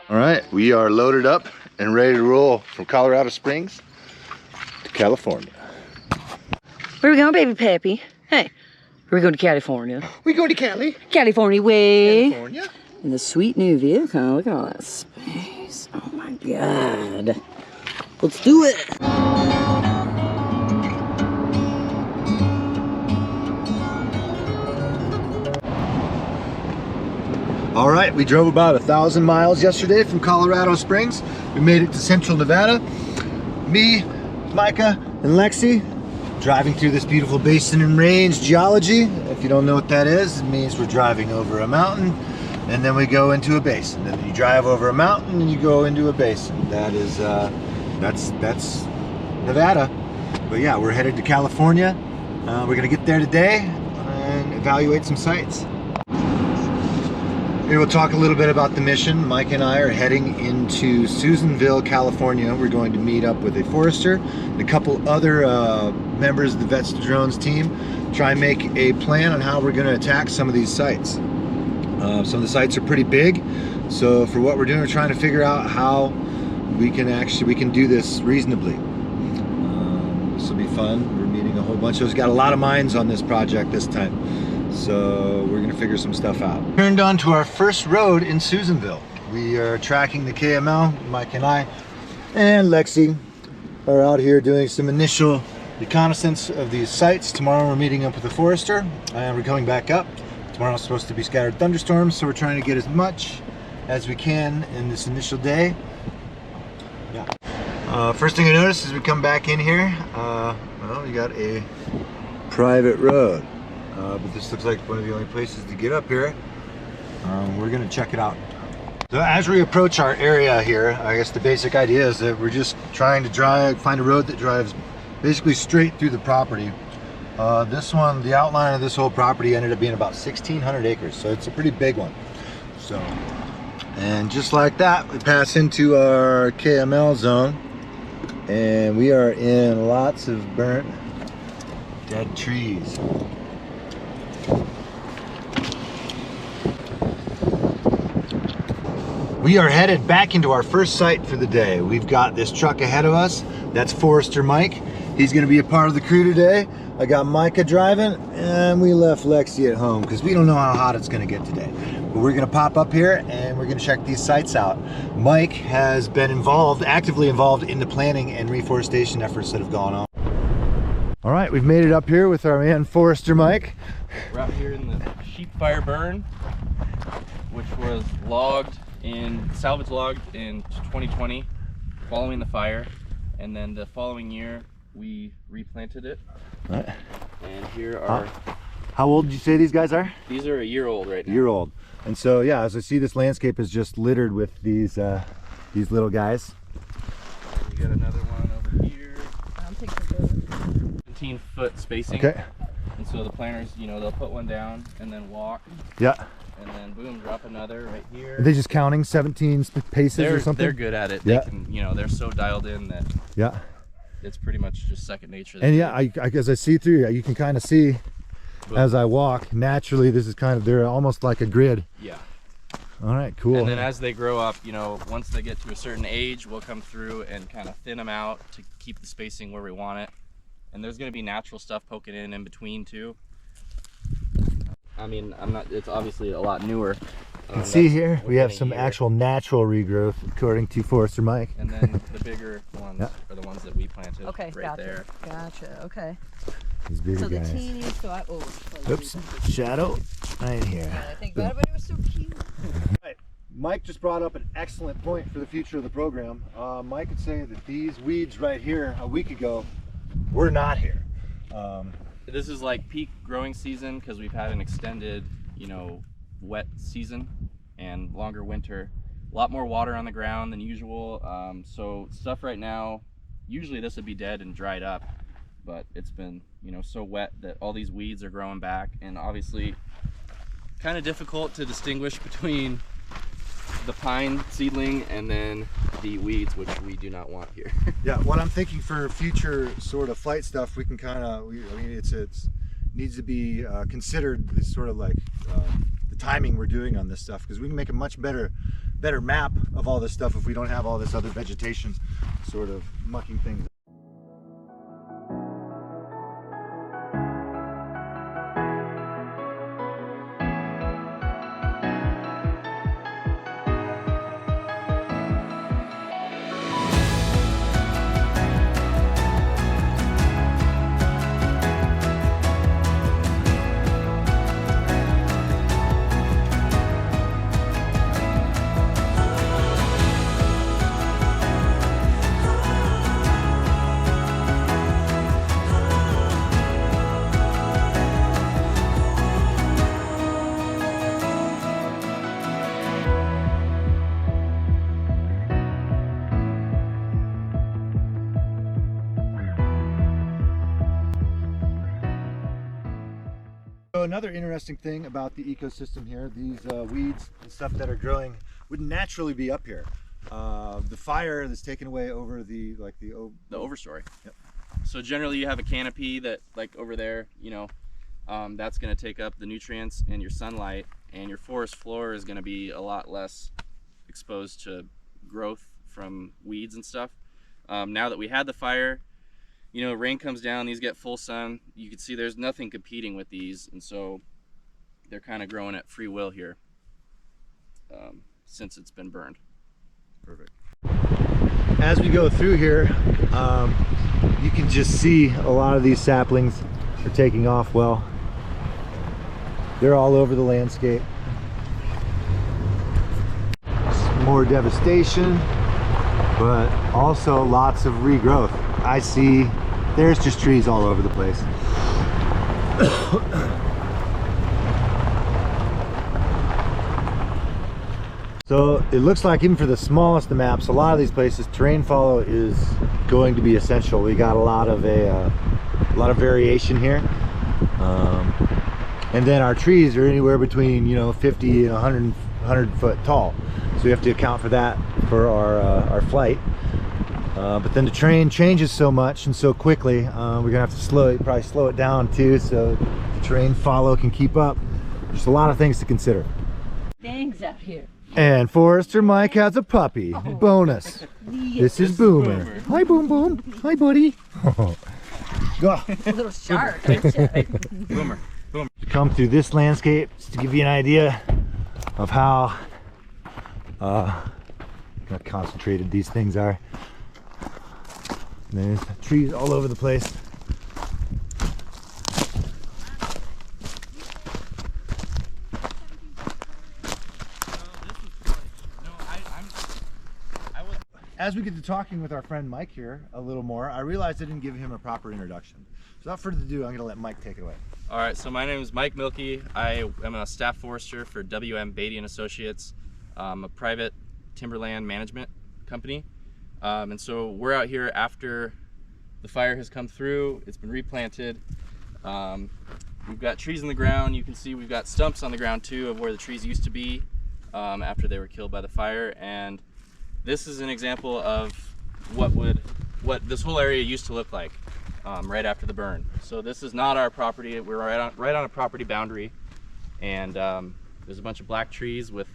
All right, we are loaded up and ready to roll from Colorado Springs to California. Where we going, baby pappy? Hey, we're going to California. We going to Cali? California way. California? In the sweet new vehicle. Look at all that space. Oh my God. Let's do it. All right, we drove about 1,000 miles yesterday from Colorado Springs. We made it to Central Nevada. Me, Micah, and Lexi driving through this beautiful basin and range geology. If you don't know what that is, it means we're driving over a mountain and then we go into a basin. And then you drive over a mountain and you go into a basin. That is, that's Nevada. But yeah, we're headed to California. We're gonna get there today and evaluate some sites. Here we'll talk a little bit about the mission. Mike and I are heading into Susanville, California. We're going to meet up with a forester and a couple other members of the Vets to Drones team, try and make a plan on how we're going to attack some of these sites. Some of the sites are pretty big, so for what we're doing, we're trying to figure out how we can do this reasonably. This will be fun. We're meeting a whole bunch of us. Got a lot of minds on this project this time. So we're gonna figure some stuff out. Turned on to our first road in Susanville. We are tracking the KML, Mike and I, and Lexi are out here doing some initial reconnaissance of these sites. Tomorrow we're meeting up with a forester and we're coming back up. Tomorrow's supposed to be scattered thunderstorms, so we're trying to get as much as we can in this initial day. Yeah. First thing I noticed as we come back in here, well, we got a private road. But this looks like one of the only places to get up here. We're gonna check it out. So as we approach our area here, I guess the basic idea is that we're just trying to find a road that drives basically straight through the property. This one, the outline of this whole property ended up being about 1,600 acres, so it's a pretty big one. So, and just like that, we pass into our KML zone, and we are in lots of burnt, dead trees. We are headed back into our first site for the day. We've got this truck ahead of us. That's Forester Mike. He's gonna be a part of the crew today. I got Micah driving, and we left Lexi at home because we don't know how hot it's gonna get today. But we're gonna pop up here and we're gonna check these sites out. Mike has been actively involved in the planning and reforestation efforts that have gone on. All right, we've made it up here with our man Forester Mike. We're out here in the sheep fire burn, which was salvage logged in 2020 following the fire, and then the following year we replanted it. Right. And here are how old did you say these guys are? These are a year old right now. Year old. And so yeah, as I see, this landscape is just littered with these little guys. And you got another one over here. I'm taking 17-foot spacing. Okay. And so the planters, you know, they'll put one down and then walk. Yeah. And then boom, drop another right here. Are they just counting 17 paces or something? They're good at it. Yeah. They can, you know, they're so dialed in that yeah, it's pretty much just second nature. And yeah, as I see through, you can kind of see as I walk, naturally this is they're almost like a grid. Yeah. All right, cool. And then as they grow up, you know, once they get to a certain age, we'll come through and kind of thin them out to keep the spacing where we want it. And there's going to be natural stuff poking in between too. I mean, it's obviously a lot newer. You can see here we have some actual natural regrowth according to Forester Mike. And then the bigger ones are the ones that we planted right there. Gotcha, okay. These bigger guys. So the teeny, oops, shadow right here. Yeah, I think that, but it was so cute. Right. Mike just brought up an excellent point for the future of the program. Mike could say that these weeds right here a week ago were not here. This is like peak growing season because we've had an extended, you know, wet season and longer winter. A lot more water on the ground than usual. So stuff right now, usually this would be dead and dried up, but it's been, you know, so wet that all these weeds are growing back, and obviously kind of difficult to distinguish between the pine seedling and then the weeds, which we do not want here. Yeah, what I'm thinking for future sort of flight stuff, we can kind of, I mean, it's needs to be considered sort of like the timing we're doing on this stuff, because we can make a much better better map of all this stuff if we don't have all this other vegetation sort of mucking things. So another interesting thing about the ecosystem here, these weeds and stuff that are growing wouldn't naturally be up here. The fire that's taken away over the overstory. Yep. So generally you have a canopy that, like over there, you know, that's going to take up the nutrients and your sunlight, and your forest floor is going to be a lot less exposed to growth from weeds and stuff. Now that we had the fire, you know, rain comes down, these get full sun. You can see there's nothing competing with these, and so they're kind of growing at free will here since it's been burned. Perfect. As we go through here, you can just see a lot of these saplings are taking off well. They're all over the landscape. Some more devastation, but also lots of regrowth. I see there's just trees all over the place. So it looks like even for the smallest of maps, a lot of these places, terrain follow is going to be essential. We got a lot of variation here, and then our trees are anywhere between 50 and 100 foot tall. So we have to account for that for our flight. But then the terrain changes so much and so quickly, we're gonna have to probably slow it down too, so the terrain follow can keep up. There's a lot of things to consider. Things out here. And Forester Mike has a puppy. Bonus. This is Boomer. Hi, Boom Boom. Hi, buddy. Go. A little shark. Boomer. Boomer. Come through this landscape just to give you an idea of how concentrated these things are. There's trees all over the place. As we get to talking with our friend Mike here a little more, I realized I didn't give him a proper introduction. So without further ado, I'm going to let Mike take it away. All right, so my name is Mike Milkey. I am a staff forester for WM Beatty & Associates, a private timberland management company. And so we're out here after the fire has come through, it's been replanted. We've got trees in the ground. You can see we've got stumps on the ground too of where the trees used to be after they were killed by the fire. And this is an example of what this whole area used to look like right after the burn. So this is not our property. We're right on a property boundary, and there's a bunch of black trees with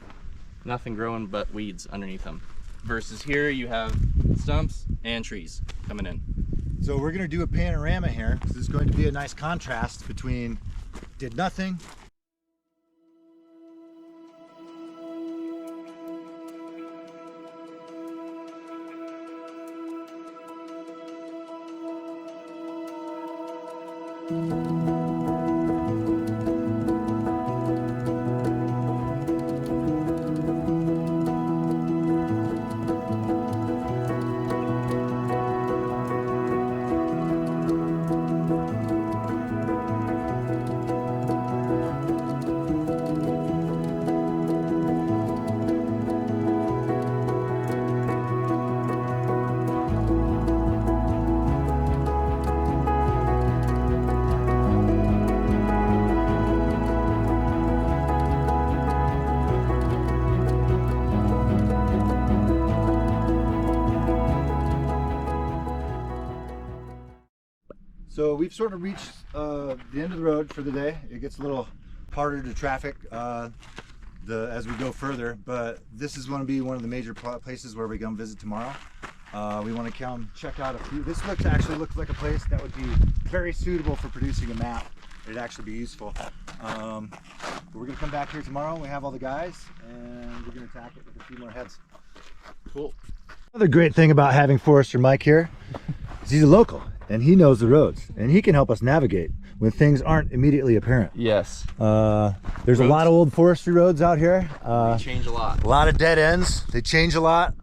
nothing growing but weeds underneath them. Versus here you have stumps and trees coming in. So we're going to do a panorama here, because there's going to be a nice contrast between did nothing So we've sort of reached the end of the road for the day. It gets a little harder to traffic as we go further, but this is going to be one of the major places where we come visit tomorrow. We want to come check out a few. This actually looks like a place that would be very suitable for producing a map. It'd actually be useful. But we're going to come back here tomorrow. We have all the guys, and we're going to attack it with a few more heads. Cool. Another great thing about having Forester Mike here is he's a local, and he knows the roads, and he can help us navigate when things aren't immediately apparent. Yes. There's a lot of old forestry roads out here. They change a lot. A lot of dead ends. They change a lot.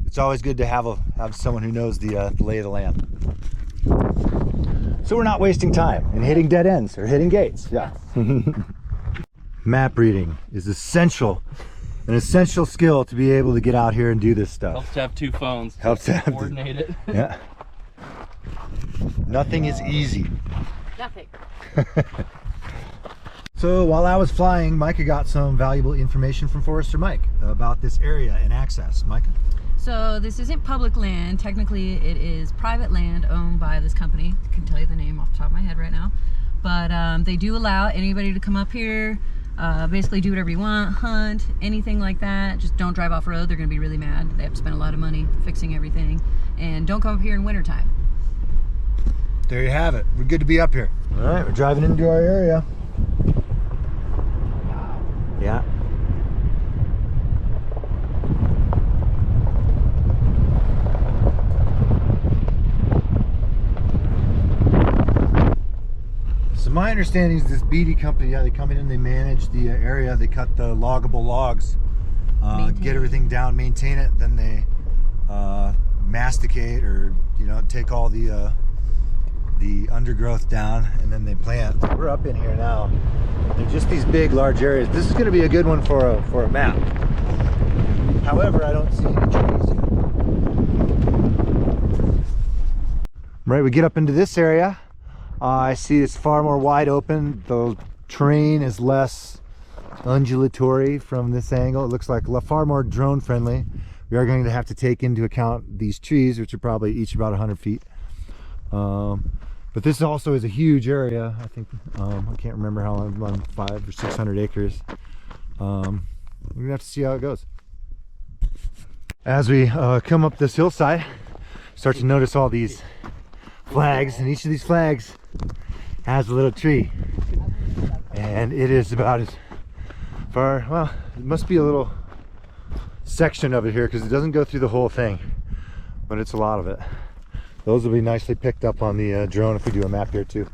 It's always good to have someone who knows the lay of the land. So we're not wasting time in hitting dead ends or hitting gates. Yeah. Map reading is an essential skill to be able to get out here and do this stuff. Helps to have two phones. Helps to coordinate it. Yeah. Nothing is easy. Nothing. So while I was flying, Micah got some valuable information from Forester Mike about this area and access. Micah? So this isn't public land. Technically, it is private land owned by this company. I couldn't tell you the name off the top of my head right now. But they do allow anybody to come up here, basically do whatever you want, hunt, anything like that. Just don't drive off road. They're going to be really mad. They have to spend a lot of money fixing everything. And don't come up here in wintertime. There you have it. We're good to be up here. All right, we're driving into our area. Yeah. So my understanding is this BD company, yeah, they come in and they manage the area. They cut the loggable logs, get everything down, maintain it, then they masticate or take all the undergrowth down, and then they plant. We're up in here now. They're just these big, large areas. This is going to be a good one for a map. However, I don't see any trees yet. Right, we get up into this area. I see it's far more wide open. The terrain is less undulatory from this angle. It looks like far more drone friendly. We are going to have to take into account these trees, which are probably each about 100 feet. But this also is a huge area. I think I can't remember how long, on 500 or 600 acres. We're gonna have to see how it goes. As we come up this hillside, start to notice all these flags, and each of these flags has a little tree, and it is about as far. Well, it must be a little section of it here because it doesn't go through the whole thing, but it's a lot of it. Those will be nicely picked up on the drone if we do a map here too.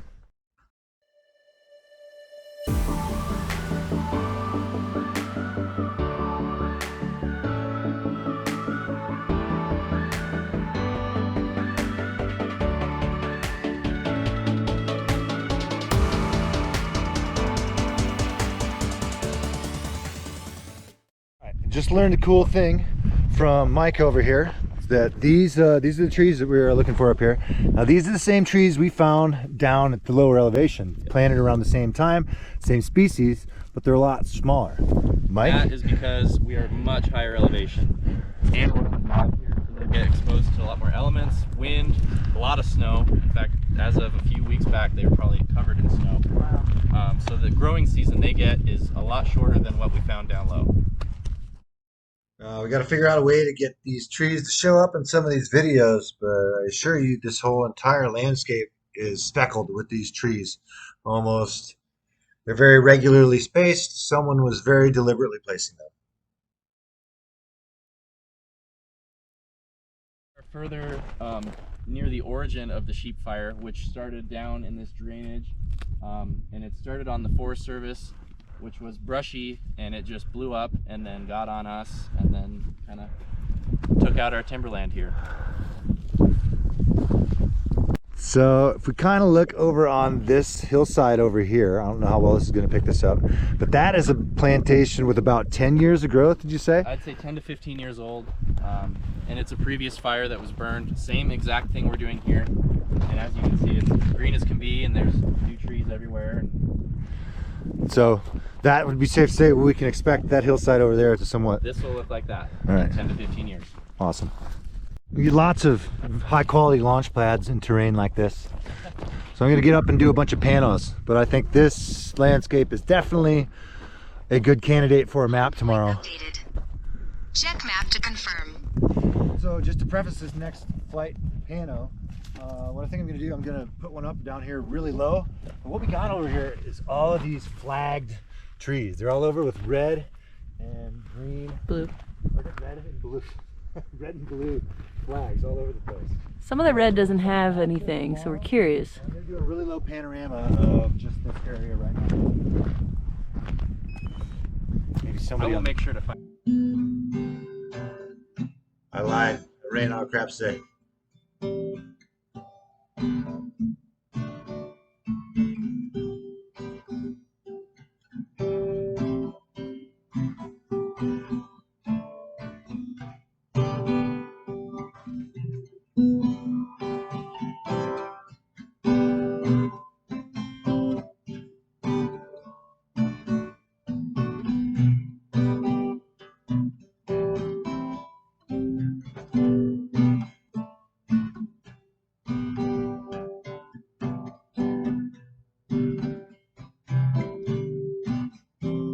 Just learned a cool thing from Mike over here, that these are the trees that we were looking for up here. Now these are the same trees we found down at the lower elevation, planted around the same time, same species, but they're a lot smaller. Mike? That is because we are much higher elevation, and we're out here, so they get exposed to a lot more elements, wind, a lot of snow. In fact, as of a few weeks back, they were probably covered in snow. Wow. So the growing season they get is a lot shorter than what we found down low. We got to figure out a way to get these trees to show up in some of these videos, but I assure you this whole entire landscape is speckled with these trees. Almost, they're very regularly spaced. Someone was very deliberately placing them. Further near the origin of the sheep fire, which started down in this drainage, and it started on the Forest Service, which was brushy, and it just blew up and then got on us and then kind of took out our timberland here. So if we kind of look over on this hillside over here, I don't know how well this is going to pick this up, but that is a plantation with about 10 years of growth, did you say? I'd say 10 to 15 years old, and it's a previous fire that was burned. Same exact thing we're doing here, and as you can see, it's green as can be, and there's new trees everywhere. So that would be safe to say we can expect that hillside over there to somewhat... This will look like that in 10 to 15 years. Awesome. We get lots of high quality launch pads in terrain like this. So I'm going to get up and do a bunch of panos, but I think this landscape is definitely a good candidate for a map tomorrow. Updated. Check map to confirm. So just to preface this next flight pano, what I think I'm going to do, I'm going to put one up down here really low. But what we got over here is all of these flagged trees. They're all over with red and green. Blue. Red and blue. Red and blue flags all over the place. Some of the red doesn't have anything, so we're curious. I'm going to do a really low panorama of just this area right now. Maybe I somebody will make sure to find. I lied. It rained all crap today.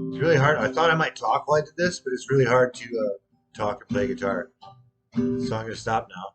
It's really hard. I thought I might talk while I did this, but it's really hard to talk and play guitar. So I'm going to stop now.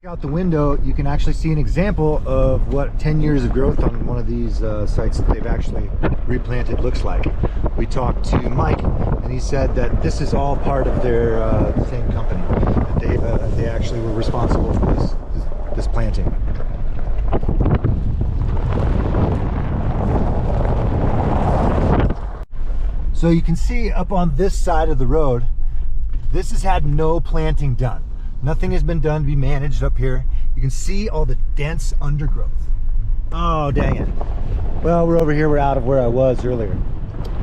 Out the window, you can actually see an example of what 10 years of growth on one of these sites that they've actually replanted looks like. We talked to Mike, and he said that this is all part of their same company. That they actually were responsible for this planting. So you can see up on this side of the road, this has had no planting done. Nothing has been done to be managed up here. You can see all the dense undergrowth. Oh, dang it. Well, we're over here, we're out of where I was earlier.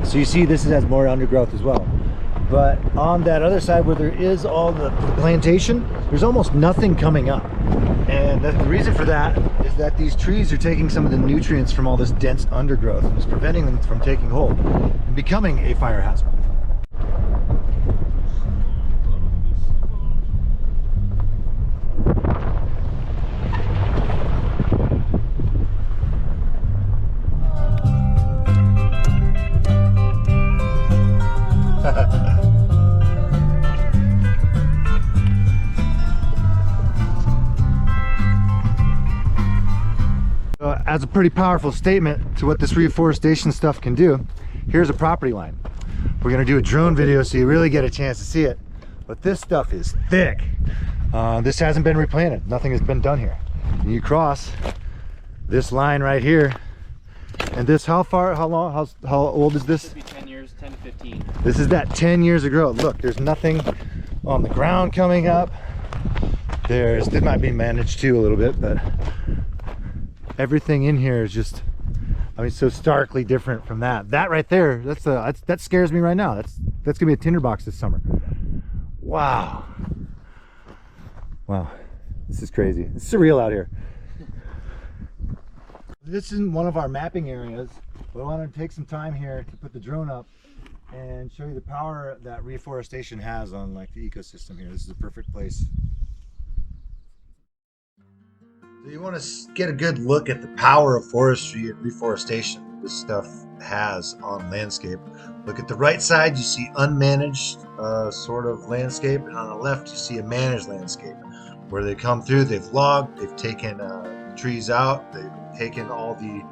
So you see this has more undergrowth as well. But on that other side where there is all the plantation, there's almost nothing coming up. And the reason for that is that these trees are taking some of the nutrients from all this dense undergrowth and is preventing them from taking hold and becoming a fire hazard. As a pretty powerful statement to what this reforestation stuff can do, here's a property line. We're going to do a drone video so you really get a chance to see it. But this stuff is thick. This hasn't been replanted. Nothing has been done here. And you cross this line right here. And this, how old is this? Should be 10 years, 10 to 15. This is that 10 years of growth. Look, there's nothing on the ground coming up. This might be managed too a little bit, but everything in here is just, I mean, so starkly different from that. That right there, that scares me right now. That's gonna be a tinderbox this summer. Wow. Wow, this is crazy. It's surreal out here. This isn't one of our mapping areas, but I want to take some time here to put the drone up and show you the power that reforestation has on like the ecosystem here. This is a perfect place. So you want to get a good look at the power of forestry and reforestation this stuff has on landscape. Look at the right side, you see unmanaged sort of landscape, and on the left you see a managed landscape where they come through, they've logged, they've taken trees out, they've taken all the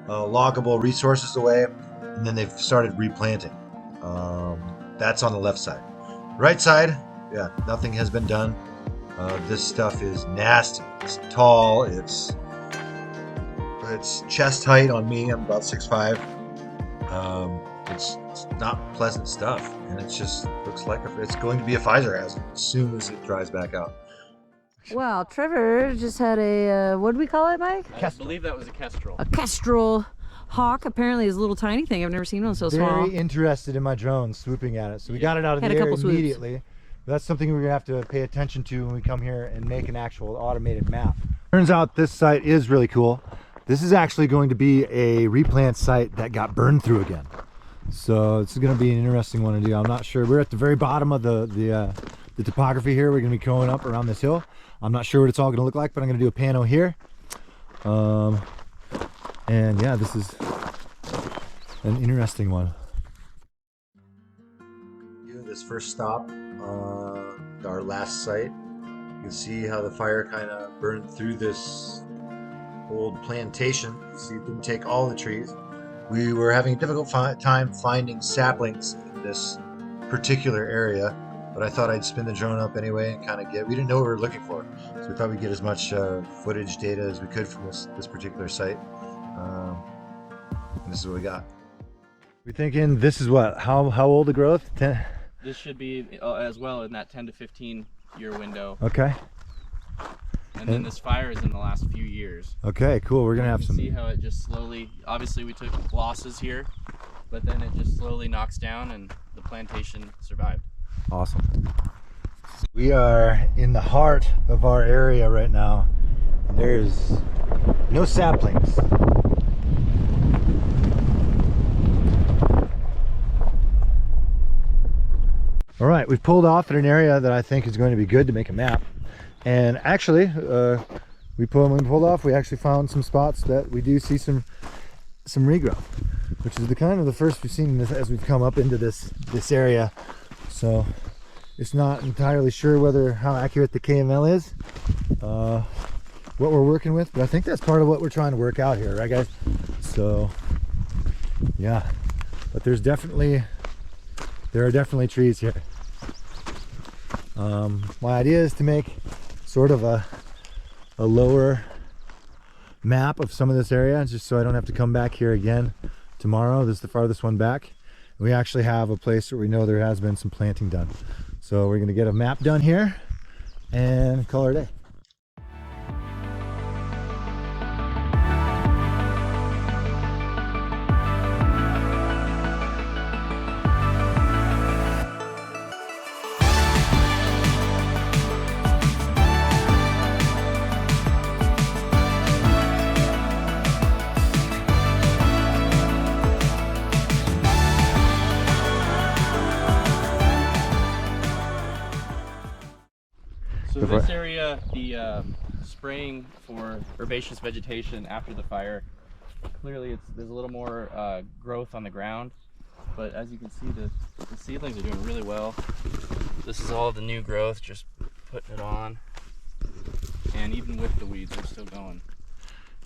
loggable resources away, and then they've started replanting. That's on the left side. Right side, yeah, nothing has been done. This stuff is nasty. It's tall. It's chest height on me. I'm about 6'5". It's not pleasant stuff, and it just looks like it's going to be a fire hazard as soon as it dries back out. Wow, Trevor just had a, what do we call it, Mike? I believe that was a kestrel. A kestrel hawk apparently is a little tiny thing. I've never seen one so small. Very interested in my drone swooping at it. So we got it out of Had the a air couple swoops. immediately. That's something we're gonna have to pay attention to when we come here and make an actual automated map. Turns out this site is really cool. This is actually going to be a replant site that got burned through again. So this is gonna be an interesting one to do. I'm not sure. We're at the very bottom of the topography here. We're gonna be going up around this hill. I'm not sure what it's all gonna look like, but I'm gonna do a pano here. And yeah, this is an interesting one. This first stop, our last site, you can see how the fire kind of burned through this old plantation. See, it didn't take all the trees. We were having a difficult time finding saplings in this particular area, but I thought I'd spin the drone up anyway and kind of we didn't know what we were looking for, so we thought we'd get as much footage data as we could from this particular site. And this is what we got. We're thinking this is what, how old the growth? 10? This should be as well in that 10 to 15 year window. Okay. And then this fire is in the last few years. Okay, cool. We're gonna have some. See how it just slowly, obviously we took losses here, but then it just slowly knocks down and the plantation survived. Awesome. We are in the heart of our area right now. There's no saplings. All right, we've pulled off in an area that I think is going to be good to make a map. And actually, when we pulled off, we actually found some spots that we do see some regrowth, which is the kind of the first we've seen this as we've come up into this area. So it's not entirely sure how accurate the KML is, what we're working with, but I think that's part of what we're trying to work out here, right guys? So yeah, but there are definitely trees here. My idea is to make sort of a lower map of some of this area, just so I don't have to come back here again tomorrow. This is the farthest one back. We actually have a place where we know there has been some planting done. So we're gonna get a map done here and call it a day. So this area, the spraying for herbaceous vegetation after the fire, clearly there's a little more growth on the ground, but as you can see, the seedlings are doing really well. This is all the new growth, just putting it on, and even with the weeds, they're still going.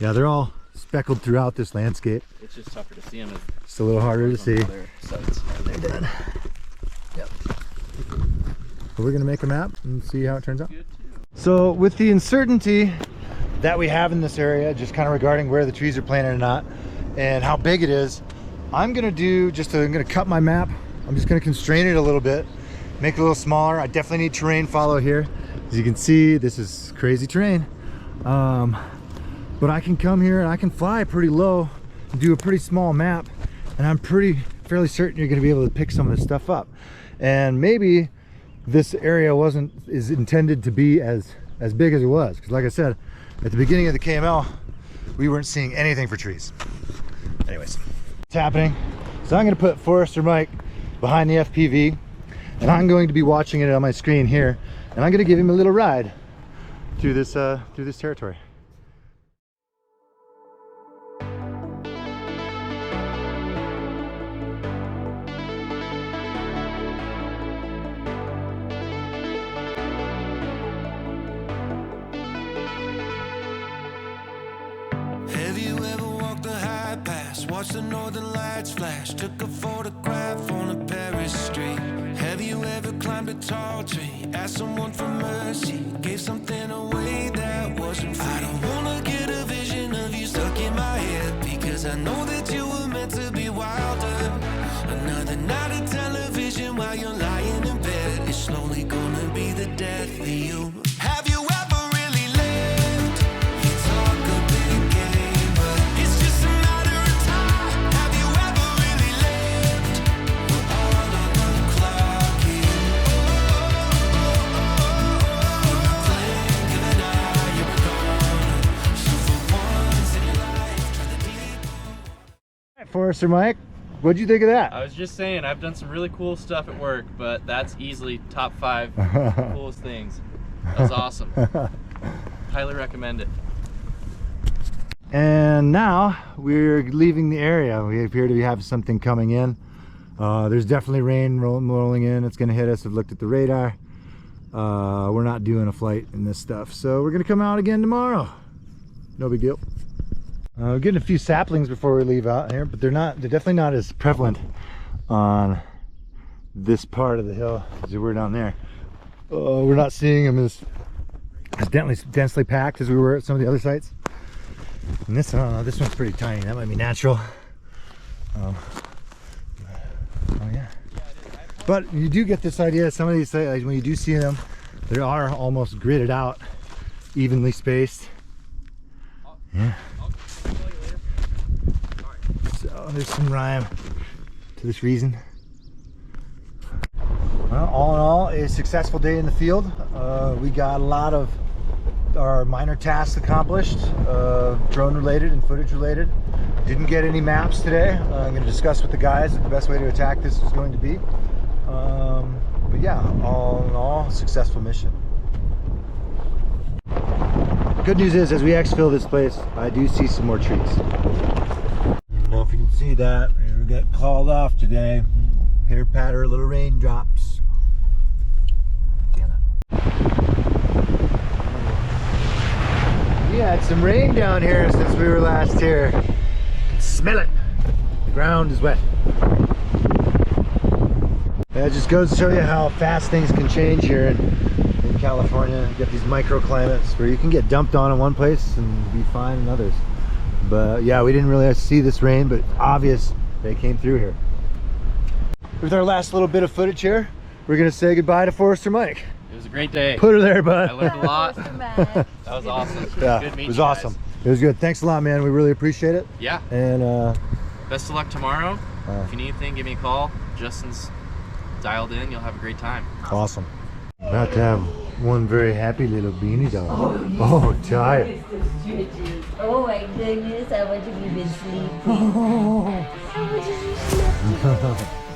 Yeah, they're all speckled throughout this landscape. It's just tougher to see them. It's a little harder to see. Sites. They're dead. Yep. But we're gonna make a map and see how it turns out. So with the uncertainty that we have in this area, just kind of regarding where the trees are planted or not, and how big it is, I'm gonna cut my map. I'm just gonna constrain it a little bit, make it a little smaller. I definitely need terrain follow here. As you can see, this is crazy terrain. But I can come here and I can fly pretty low and do a pretty small map, and I'm fairly certain you're gonna be able to pick some of this stuff up. And maybe this area is intended to be as big as it was, because like I said, at the beginning of the KML, we weren't seeing anything for trees. Anyways, it's happening. So I'm going to put Forester Mike behind the FPV, and I'm going to be watching it on my screen here, and I'm going to give him a little ride through this territory. Watch the northern lights flash, took a photograph on a Paris street. Have you ever climbed a tall tree, asked someone for mercy, gave something away that wasn't free? I don't wanna get a vision of you stuck in my head, because I know that you were meant to be wilder. Another night of television while you're lying in bed, it's slowly gonna be the death of you. Have you ever really lived? You talk a big game, but it's just a matter of time. Forester Mike. What'd you think of that? I was just saying, I've done some really cool stuff at work, but that's easily top 5 coolest things. That was awesome. Highly recommend it. And now we're leaving the area. We appear to have something coming in. There's definitely rain rolling in. It's going to hit us. I've looked at the radar. We're not doing a flight in this stuff, so we're going to come out again tomorrow. No big deal. We're getting a few saplings before we leave out here, but they're definitely not as prevalent on this part of the hill as they were down there. We're not seeing them as densely packed as we were at some of the other sites. And this, I don't know, this one's pretty tiny. That might be natural. Oh yeah. But you do get this idea, some of these sites, like when you do see them, they are almost gridded out, evenly spaced. Yeah. So there's some rhyme to this reason. Well, all in all, a successful day in the field. We got a lot of our minor tasks accomplished, drone related and footage related. Didn't get any maps today. I'm going to discuss with the guys what the best way to attack this is going to be. But yeah, all in all, successful mission. Good news is, as we exfil this place, I do see some more trees. I don't know if you can see that. We got called off today. Pitter patter, little raindrops. Damn it. We had some rain down here since we were last here. Smell it. The ground is wet. That just goes to show you how fast things can change here in California. You get these microclimates where you can get dumped on in one place and be fine in others. But yeah, we didn't really see this rain, but it's obvious they came through here. With our last little bit of footage here, we're gonna say goodbye to Forester Mike. It was a great day. Put her there, bud. I learned a lot. That was awesome. Yeah, Good meeting it was you guys. awesome. It was good. Thanks a lot, man. We really appreciate it. Yeah. And Best of luck tomorrow. If you need anything, give me a call. Justin's dialed in. You'll have a great time. awesome. About to have one very happy little beanie dog. Oh, tired. Oh my goodness, I want to be sleeping. I want to be sleeping.